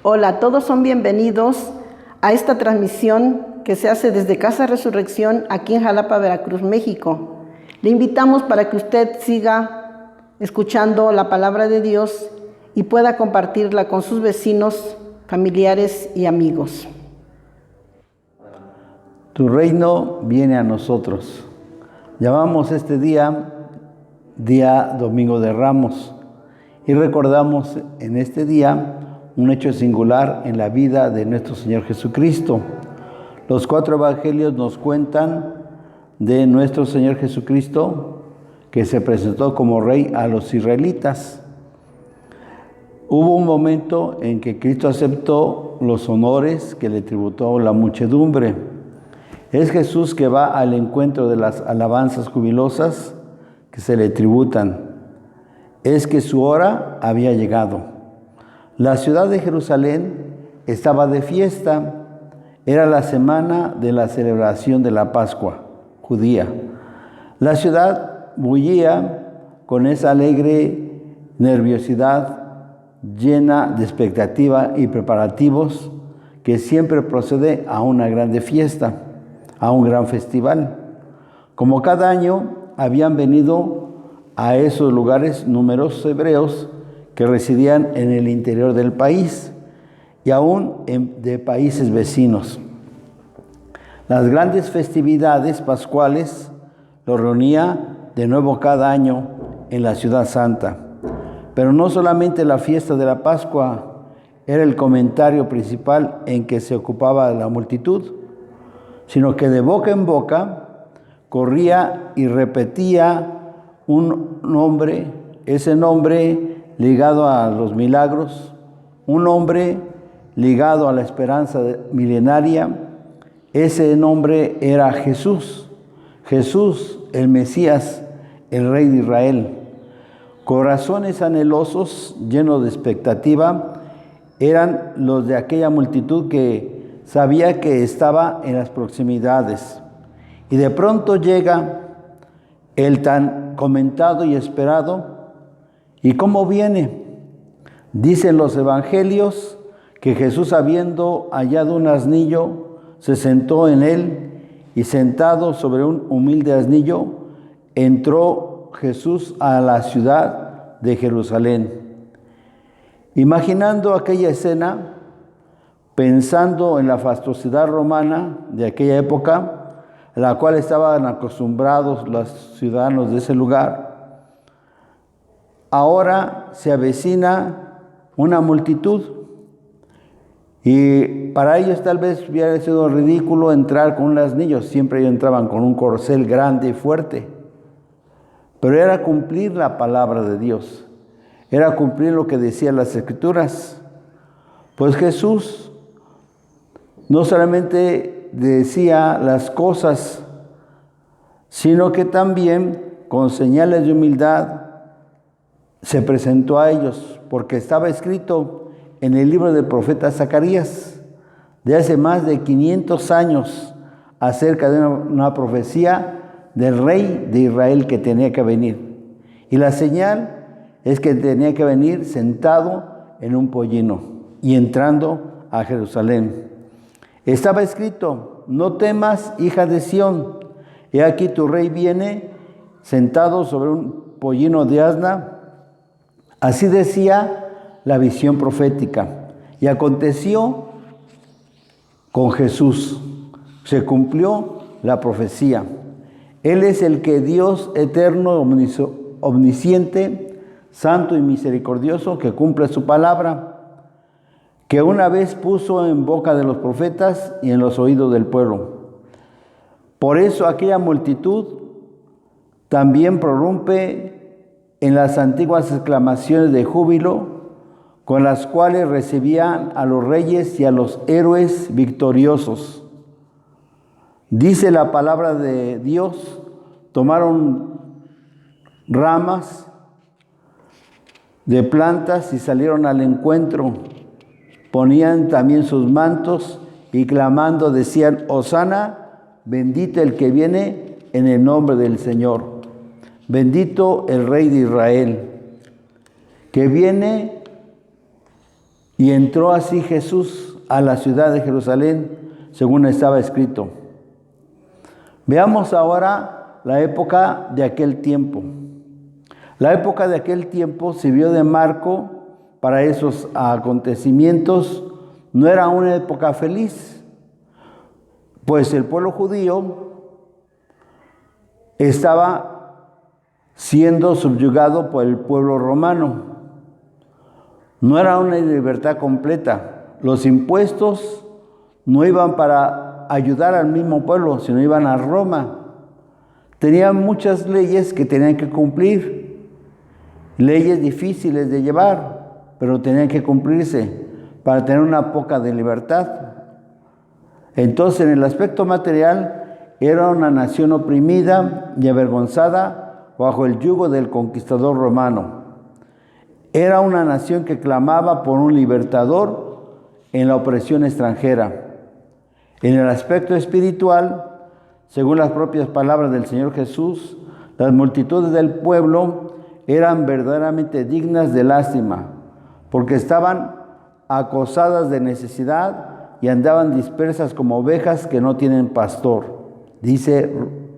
Hola, todos son bienvenidos a esta transmisión que se hace desde Casa Resurrección aquí en Jalapa, Veracruz, México. Le invitamos para que usted siga escuchando la palabra de Dios y pueda compartirla con sus vecinos, familiares y amigos. Tu reino viene a nosotros. Llamamos este día Domingo de Ramos y recordamos en este día un hecho singular en la vida de nuestro Señor Jesucristo. Los 4 evangelios nos cuentan de nuestro Señor Jesucristo que se presentó como rey a los israelitas. Hubo un momento en que Cristo aceptó los honores que le tributó la muchedumbre. Es Jesús que va al encuentro de las alabanzas jubilosas que se le tributan. Es que su hora había llegado. La ciudad de Jerusalén estaba de fiesta. Era la semana de la celebración de la Pascua judía. La ciudad bullía con esa alegre nerviosidad, llena de expectativa y preparativos que siempre procede a una grande fiesta, a un gran festival. Como cada año habían venido a esos lugares numerosos hebreos que residían en el interior del país y aún de países vecinos. Las grandes festividades pascuales los reunía de nuevo cada año en la ciudad santa. Pero no solamente la fiesta de la Pascua era el comentario principal en que se ocupaba la multitud, sino que de boca en boca corría y repetía un nombre, ese nombre ligado a los milagros, un nombre ligado a la esperanza milenaria. Ese nombre era Jesús, Jesús el Mesías, el Rey de Israel. Corazones anhelosos, llenos de expectativa, eran los de aquella multitud que sabía que estaba en las proximidades. Y de pronto llega el tan comentado y esperado. ¿Y cómo viene? Dicen los evangelios que Jesús, habiendo hallado un asnillo, se sentó en él y sentado sobre un humilde asnillo, entró Jesús a la ciudad de Jerusalén. Imaginando aquella escena, pensando en la fastuosidad romana de aquella época, a la cual estaban acostumbrados los ciudadanos de ese lugar, ahora se avecina una multitud y para ellos tal vez hubiera sido ridículo entrar con un asnillo. Siempre ellos entraban con un corcel grande y fuerte. Pero era cumplir la palabra de Dios. Era cumplir lo que decían las Escrituras. Pues Jesús no solamente decía las cosas, sino que también con señales de humildad se presentó a ellos, porque estaba escrito en el libro del profeta Zacarías de hace más de 500 años acerca de una profecía del rey de Israel que tenía que venir. Y la señal es que tenía que venir sentado en un pollino y entrando a Jerusalén. Estaba escrito: no temas, hija de Sión, he aquí tu rey viene sentado sobre un pollino de asna. Así decía la visión profética. Y aconteció con Jesús. Se cumplió la profecía. Él es el que Dios eterno, omnisciente, santo y misericordioso, que cumple su palabra, que una vez puso en boca de los profetas y en los oídos del pueblo. Por eso aquella multitud también prorrumpe en las antiguas exclamaciones de júbilo con las cuales recibían a los reyes y a los héroes victoriosos. Dice la palabra de Dios: tomaron ramas de plantas y salieron al encuentro. Ponían también sus mantos y clamando decían: Hosana, bendito el que viene en el nombre del Señor. Bendito el Rey de Israel, que viene Y entró así Jesús a la ciudad de Jerusalén, según estaba escrito. Veamos ahora la época de aquel tiempo. La época de aquel tiempo sirvió de marco para esos acontecimientos. No era una época feliz, pues el pueblo judío estaba siendo subyugado por el pueblo romano. No era una libertad completa. Los impuestos no iban para ayudar al mismo pueblo, sino iban a Roma. Tenían muchas leyes que tenían que cumplir, leyes difíciles de llevar, pero tenían que cumplirse para tener una poca de libertad. Entonces, en el aspecto material, era una nación oprimida y avergonzada bajo el yugo del conquistador romano. Era una nación que clamaba por un libertador en la opresión extranjera. En el aspecto espiritual, según las propias palabras del Señor Jesús, las multitudes del pueblo eran verdaderamente dignas de lástima, porque estaban acosadas de necesidad y andaban dispersas como ovejas que no tienen pastor. Dice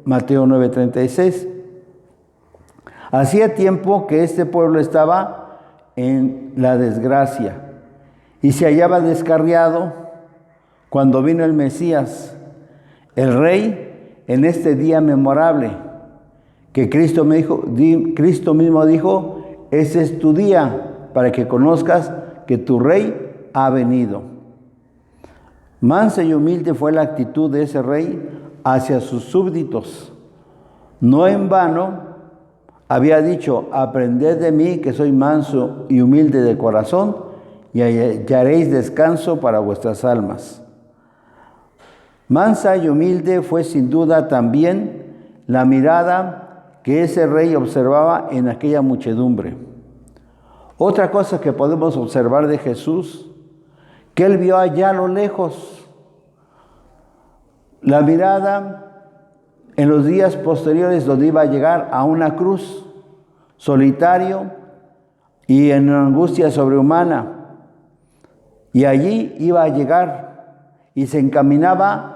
Mateo 9:36. Hacía tiempo que este pueblo estaba en la desgracia y se hallaba descarriado cuando vino el Mesías, el Rey, en este día memorable, que Cristo mismo dijo, ese es tu día, para que conozcas que tu Rey ha venido. Mansa y humilde fue la actitud de ese Rey hacia sus súbditos. No en vano había dicho, aprended de mí que soy manso y humilde de corazón, y hallaréis descanso para vuestras almas. Mansa y humilde fue sin duda también la mirada que ese rey observaba en aquella muchedumbre. Otra cosa que podemos observar de Jesús, que él vio allá a lo lejos. La mirada en los días posteriores donde iba a llegar a una cruz, solitario y en angustia sobrehumana. Y allí iba a llegar y se encaminaba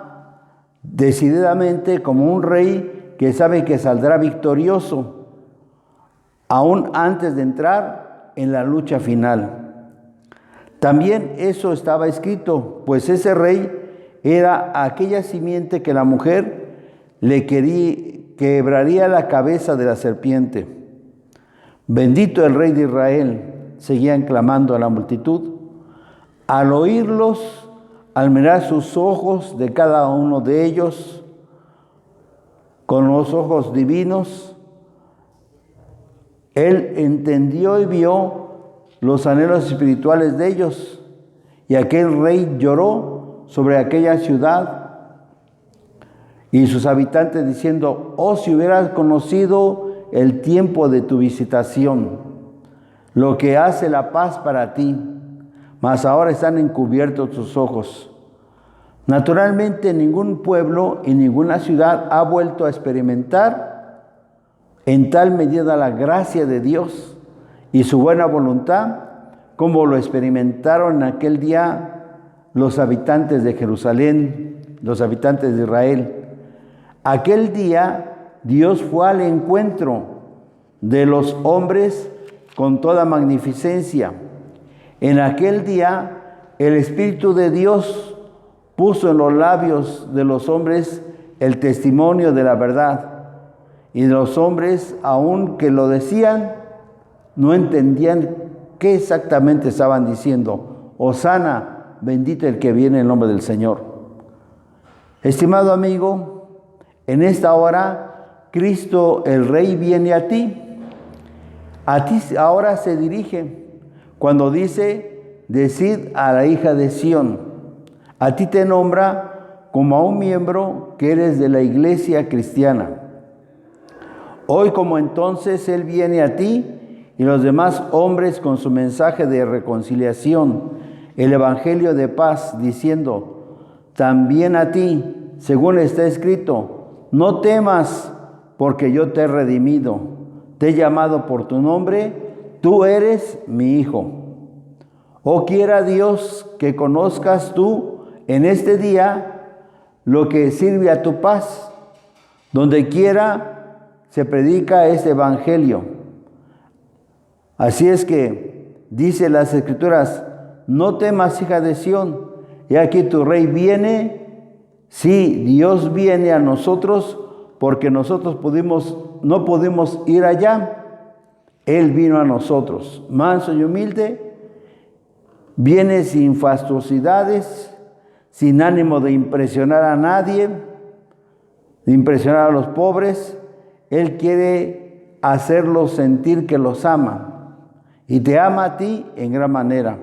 decididamente como un rey que sabe que saldrá victorioso, aún antes de entrar en la lucha final. También eso estaba escrito, pues ese rey era aquella simiente que la mujer quebraría la cabeza de la serpiente. Bendito el Rey de Israel, seguían clamando a la multitud. Al oírlos, al mirar sus ojos de cada uno de ellos, con los ojos divinos, él entendió y vio los anhelos espirituales de ellos, y aquel rey lloró sobre aquella ciudad y sus habitantes diciendo, oh, si hubieras conocido el tiempo de tu visitación, lo que hace la paz para ti, mas ahora están encubiertos tus ojos. Naturalmente, ningún pueblo y ninguna ciudad ha vuelto a experimentar en tal medida la gracia de Dios y su buena voluntad como lo experimentaron en aquel día los habitantes de Jerusalén, los habitantes de Israel. Aquel día Dios fue al encuentro de los hombres con toda magnificencia. En aquel día el Espíritu de Dios puso en los labios de los hombres el testimonio de la verdad. Y los hombres, aun que lo decían, no entendían qué exactamente estaban diciendo. Hosana, bendito el que viene en el nombre del Señor. Estimado amigo, en esta hora Cristo el Rey viene a ti. A ti ahora se dirige cuando dice, decid a la hija de Sión. A ti te nombra como a un miembro que eres de la iglesia cristiana. Hoy como entonces Él viene a ti y los demás hombres con su mensaje de reconciliación, el evangelio de paz, diciendo, también a ti, según está escrito, no temas, porque yo te he redimido, te he llamado por tu nombre, tú eres mi hijo. Oh, quiera Dios que conozcas tú en este día lo que sirve a tu paz, donde quiera se predica este evangelio. Así es que, dice las Escrituras, no temas, hija de Sión, y aquí tu rey viene. Sí, Dios viene a nosotros, porque nosotros no pudimos ir allá. Él vino a nosotros, manso y humilde, viene sin fastuosidades, sin ánimo de impresionar a nadie, de impresionar a los pobres. Él quiere hacerlos sentir que los ama, y te ama a ti en gran manera.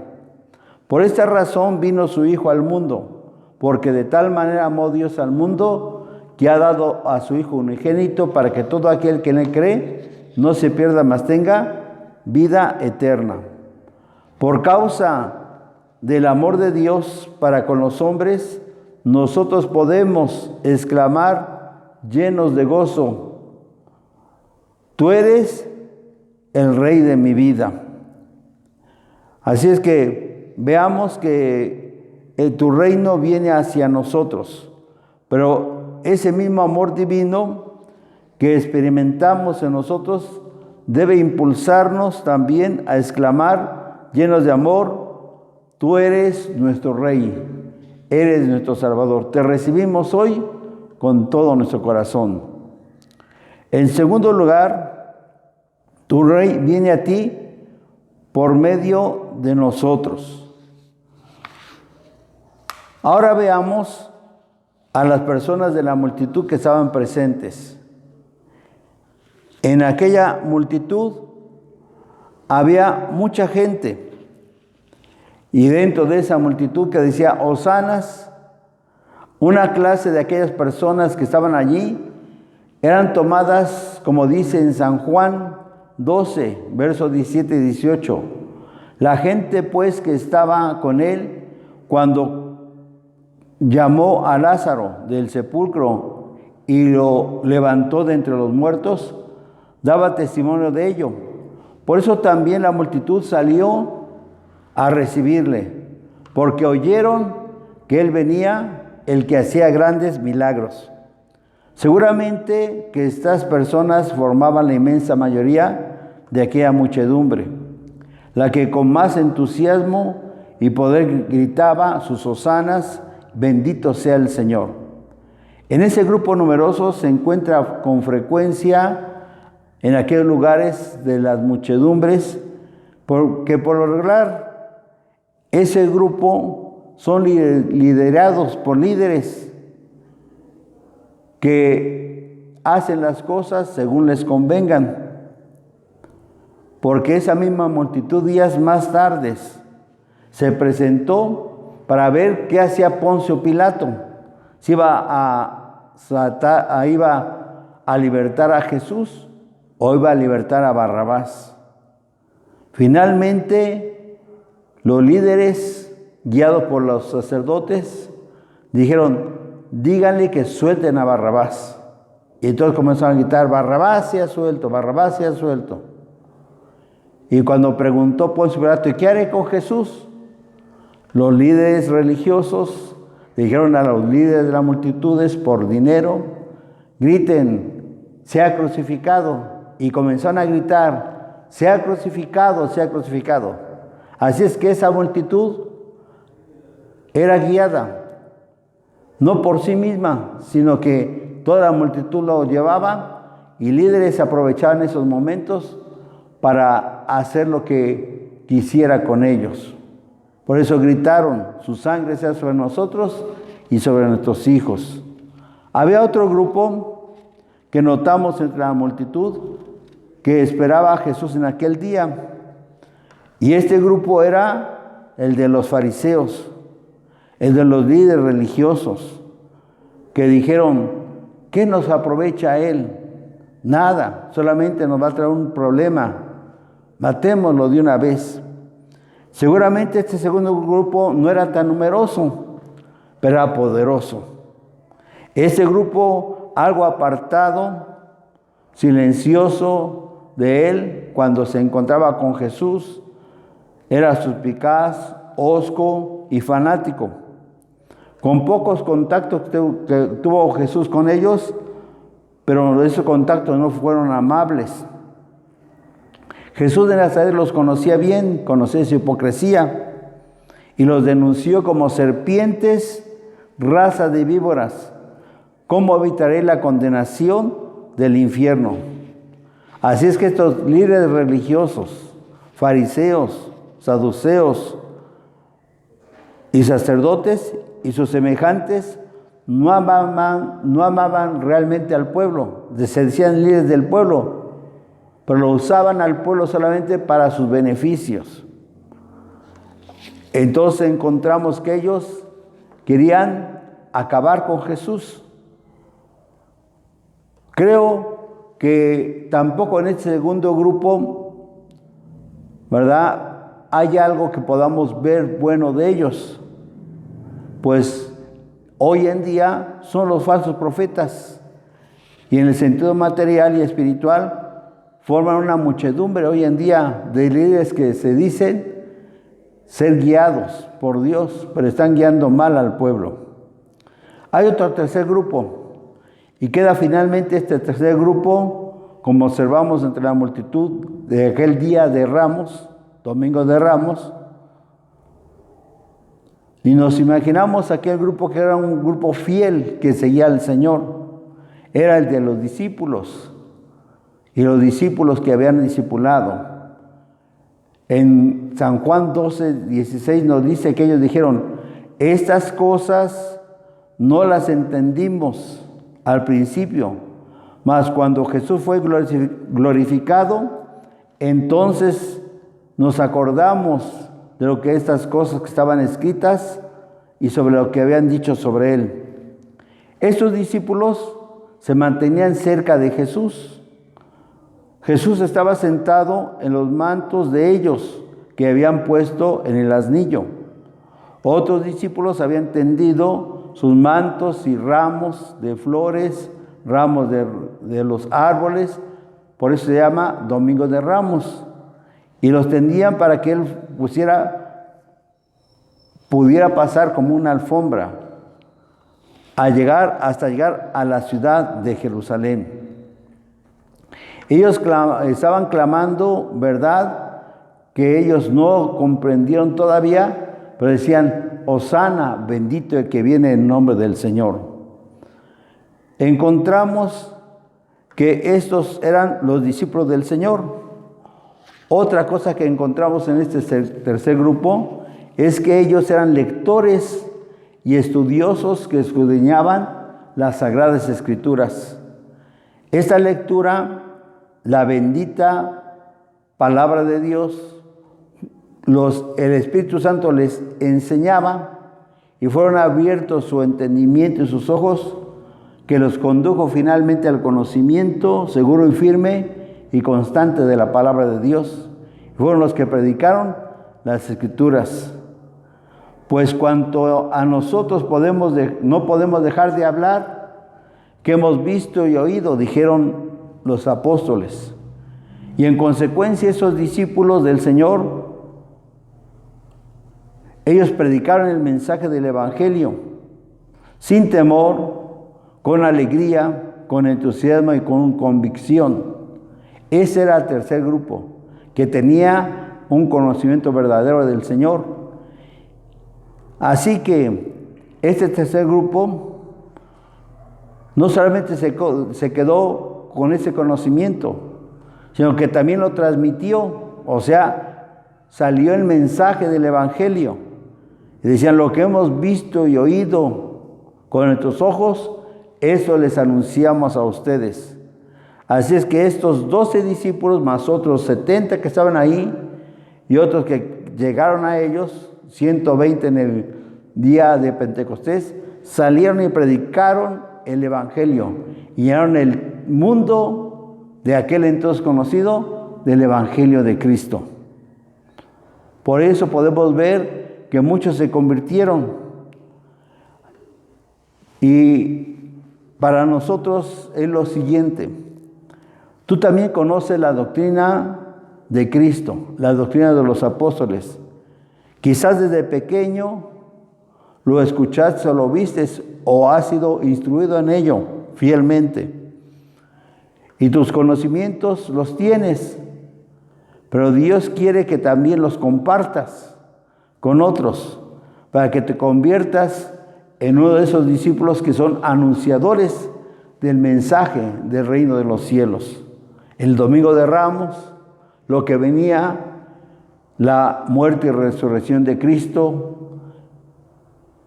Por esta razón vino su Hijo al mundo, porque de tal manera amó Dios al mundo, que ha dado a su Hijo unigénito, para que todo aquel que en él cree no se pierda, mas tenga vida eterna. Por causa del amor de Dios para con los hombres, nosotros podemos exclamar llenos de gozo: tú eres el Rey de mi vida. Así es que veamos que tu reino viene hacia nosotros, pero ese mismo amor divino que experimentamos en nosotros debe impulsarnos también a exclamar llenos de amor: tú eres nuestro Rey, eres nuestro Salvador. Te recibimos hoy con todo nuestro corazón. En segundo lugar, tu Rey viene a ti por medio de nosotros. Ahora veamos a las personas de la multitud que estaban presentes. En aquella multitud había mucha gente, y dentro de esa multitud que decía hosanas, una clase de aquellas personas que estaban allí eran tomadas, como dice en San Juan 12, versos 17 y 18. La gente pues que estaba con él cuando llamó a Lázaro del sepulcro y lo levantó de entre los muertos, daba testimonio de ello. Por eso también la multitud salió a recibirle, porque oyeron que él venía, el que hacía grandes milagros. Seguramente que estas personas formaban la inmensa mayoría de aquella muchedumbre, la que con más entusiasmo y poder gritaba sus hosanas: bendito sea el Señor. En ese grupo numeroso se encuentra con frecuencia en aquellos lugares de las muchedumbres, porque por lo regular ese grupo son liderados por líderes que hacen las cosas según les convengan, porque esa misma multitud días más tarde se presentó para ver qué hacía Poncio Pilato, si iba a libertar a Jesús o iba a libertar a Barrabás. Finalmente, los líderes, guiados por los sacerdotes, dijeron: díganle que suelten a Barrabás. Y todos comenzaron a gritar: Barrabás sea suelto, Barrabás sea suelto. Y cuando preguntó Poncio Pilato: ¿y qué haré con Jesús?, los líderes religiosos dijeron a los líderes de las multitudes: por dinero, griten: sea crucificado. Y comenzaron a gritar: sea crucificado, sea crucificado. Así es que esa multitud era guiada, no por sí misma, sino que toda la multitud lo llevaba, y líderes aprovechaban esos momentos para hacer lo que quisiera con ellos. Por eso gritaron: su sangre sea sobre nosotros y sobre nuestros hijos. Había otro grupo que notamos entre la multitud que esperaba a Jesús en aquel día. Y este grupo era el de los fariseos, el de los líderes religiosos, que dijeron: ¿qué nos aprovecha a él? Nada, solamente nos va a traer un problema. Matémoslo de una vez. Seguramente este segundo grupo no era tan numeroso, pero era poderoso. Ese grupo, algo apartado, silencioso de él, cuando se encontraba con Jesús, Era suspicaz, hosco y fanático. Con pocos contactos que tuvo Jesús con ellos, pero esos contactos no fueron amables. Jesús de Nazaret los conocía bien, conocía su hipocresía y los denunció como serpientes, raza de víboras. ¿Cómo evitaré la condenación del infierno? Así es que estos líderes religiosos, fariseos, saduceos y sacerdotes y sus semejantes no amaban realmente al pueblo, se decían líderes del pueblo, pero lo usaban al pueblo solamente para sus beneficios. Entonces encontramos que ellos querían acabar con Jesús. Creo que tampoco en este segundo grupo, ¿verdad?, hay algo que podamos ver bueno de ellos. Pues hoy en día son los falsos profetas y en el sentido material y espiritual forman una muchedumbre hoy en día de líderes que se dicen ser guiados por Dios, pero están guiando mal al pueblo. Hay otro tercer grupo y queda finalmente este tercer grupo, como observamos entre la multitud de aquel día de Ramos, Domingo de Ramos, y nos imaginamos aquel grupo que era un grupo fiel que seguía al Señor. Era el de los discípulos y los discípulos que habían discipulado. En San Juan 12:16 nos dice que ellos dijeron: estas cosas no las entendimos al principio, mas cuando Jesús fue glorificado, entonces nos acordamos de lo que estas cosas que estaban escritas y sobre lo que habían dicho sobre él. Estos discípulos se mantenían cerca de Jesús. Jesús estaba sentado en los mantos de ellos que habían puesto en el asnillo. Otros discípulos habían tendido sus mantos y ramos de flores, ramos de los árboles, por eso se llama Domingo de Ramos, y los tendían para que él pudiera pasar como una alfombra hasta llegar a la ciudad de Jerusalén. Ellos estaban clamando verdad que ellos no comprendieron todavía, pero decían: Hosana, bendito el que viene en nombre del Señor. Encontramos que estos eran los discípulos del Señor. Otra cosa que encontramos en este tercer grupo es que ellos eran lectores y estudiosos que escudriñaban las Sagradas Escrituras. Esta lectura, la bendita palabra de Dios, el Espíritu Santo les enseñaba y fueron abiertos su entendimiento y sus ojos, que los condujo finalmente al conocimiento seguro y firme y constante de la palabra de Dios. Fueron los que predicaron las Escrituras. Pues cuanto a nosotros no podemos dejar de hablar, que hemos visto y oído, dijeron los apóstoles. Y en consecuencia esos discípulos del Señor, ellos predicaron el mensaje del Evangelio sin temor, con alegría, con entusiasmo y con convicción. Ese era el tercer grupo, que tenía un conocimiento verdadero del Señor. Así que este tercer grupo no solamente se quedó con ese conocimiento, sino que también lo transmitió, o sea, salió el mensaje del Evangelio. Y decían: lo que hemos visto y oído con nuestros ojos, eso les anunciamos a ustedes. Así es que estos 12 discípulos, más otros 70 que estaban ahí, y otros que llegaron a ellos, 120 en el día de Pentecostés, salieron y predicaron el Evangelio, y llenaron el mundo de aquel entonces conocido del Evangelio de Cristo. Por eso podemos ver que muchos se convirtieron. Y para nosotros es lo siguiente: tú también conoces la doctrina de Cristo, la doctrina de los apóstoles. Quizás desde pequeño lo escuchaste o lo vistes o has sido instruido en ello fielmente. Y tus conocimientos los tienes, pero Dios quiere que también los compartas con otros para que te conviertas en uno de esos discípulos que son anunciadores del mensaje del reino de los cielos. El Domingo de Ramos, lo que venía, la muerte y resurrección de Cristo,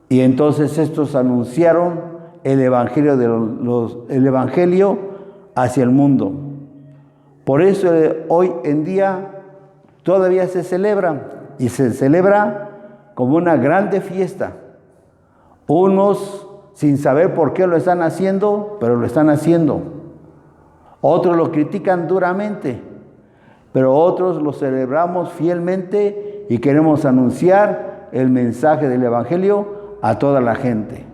y entonces estos anunciaron el evangelio hacia el mundo. Por eso hoy en día todavía se celebra, y se celebra como una grande fiesta. Unos sin saber por qué lo están haciendo, pero lo están haciendo. Otros lo critican duramente, pero otros lo celebramos fielmente y queremos anunciar el mensaje del evangelio a toda la gente.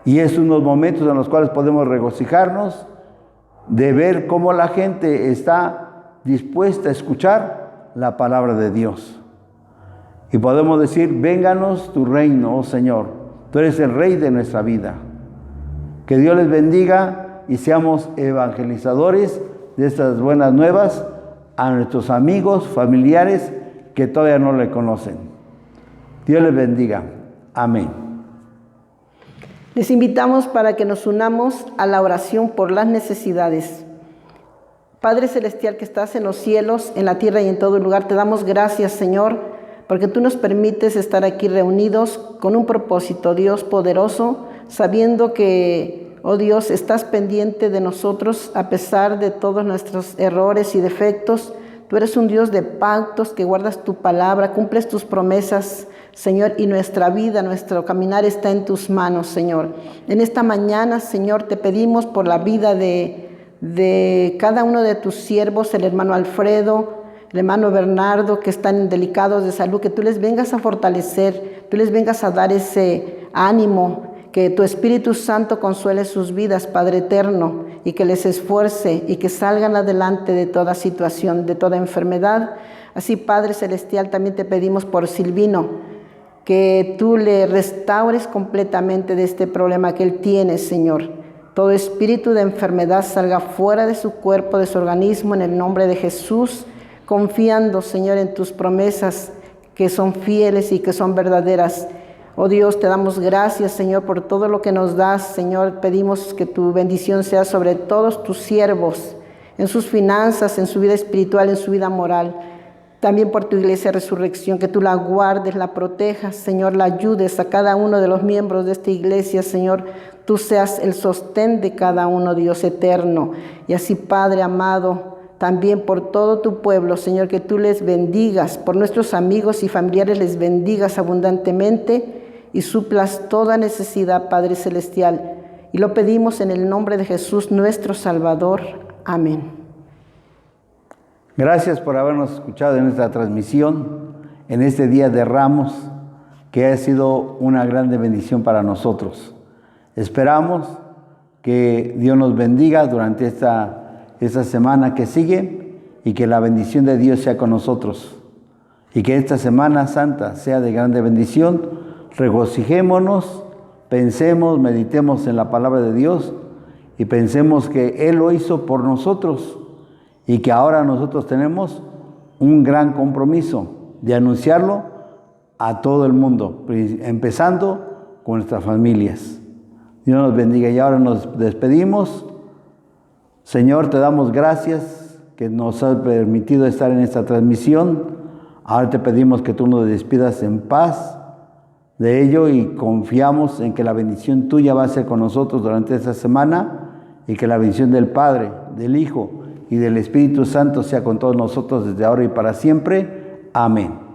Y es unos momentos en los cuales podemos regocijarnos de ver cómo la gente está dispuesta a escuchar la palabra de Dios. Y podemos decir, vénganos tu reino, oh Señor, tú eres el Rey de nuestra vida. Que Dios les bendiga y seamos evangelizadores de estas buenas nuevas a nuestros amigos, familiares que todavía no le conocen. Dios les bendiga. Amén. Les invitamos para que nos unamos a la oración por las necesidades. Padre Celestial que estás en los cielos, en la tierra y en todo lugar, te damos gracias, Señor, porque tú nos permites estar aquí reunidos con un propósito, Dios poderoso, sabiendo que, oh Dios, estás pendiente de nosotros a pesar de todos nuestros errores y defectos. Tú eres un Dios de pactos, que guardas tu palabra, cumples tus promesas, Señor, y nuestra vida, nuestro caminar está en tus manos, Señor. En esta mañana, Señor, te pedimos por la vida de cada uno de tus siervos, el hermano Alfredo, el hermano Bernardo, que están delicados de salud, que tú les vengas a fortalecer, tú les vengas a dar ese ánimo, que tu Espíritu Santo consuele sus vidas, Padre eterno, y que les esfuerce y que salgan adelante de toda situación, de toda enfermedad. Así, Padre Celestial, también te pedimos por Silvino, que tú le restaures completamente de este problema que él tiene, Señor. Todo espíritu de enfermedad salga fuera de su cuerpo, de su organismo, en el nombre de Jesús, confiando, Señor, en tus promesas que son fieles y que son verdaderas. Oh Dios, te damos gracias, Señor, por todo lo que nos das. Señor, pedimos que tu bendición sea sobre todos tus siervos, en sus finanzas, en su vida espiritual, en su vida moral. También por tu iglesia Resurrección, que tú la guardes, la protejas, Señor, la ayudes a cada uno de los miembros de esta iglesia, Señor. Tú seas el sostén de cada uno, Dios eterno. Y así, Padre amado, también por todo tu pueblo, Señor, que tú les bendigas, por nuestros amigos y familiares les bendigas abundantemente y suplas toda necesidad, Padre Celestial. Y lo pedimos en el nombre de Jesús, nuestro Salvador. Amén. Gracias por habernos escuchado en esta transmisión, en este Día de Ramos, que ha sido una grande bendición para nosotros. Esperamos que Dios nos bendiga durante esta semana que sigue y que la bendición de Dios sea con nosotros. Y que esta Semana Santa sea de grande bendición. Regocijémonos, pensemos, meditemos en la palabra de Dios y pensemos que Él lo hizo por nosotros. Y que ahora nosotros tenemos un gran compromiso de anunciarlo a todo el mundo, empezando con nuestras familias. Dios nos bendiga y ahora nos despedimos. Señor, te damos gracias que nos has permitido estar en esta transmisión. Ahora te pedimos que tú nos despidas en paz de ello y confiamos en que la bendición tuya va a ser con nosotros durante esta semana y que la bendición del Padre, del Hijo y del Espíritu Santo sea con todos nosotros desde ahora y para siempre. Amén.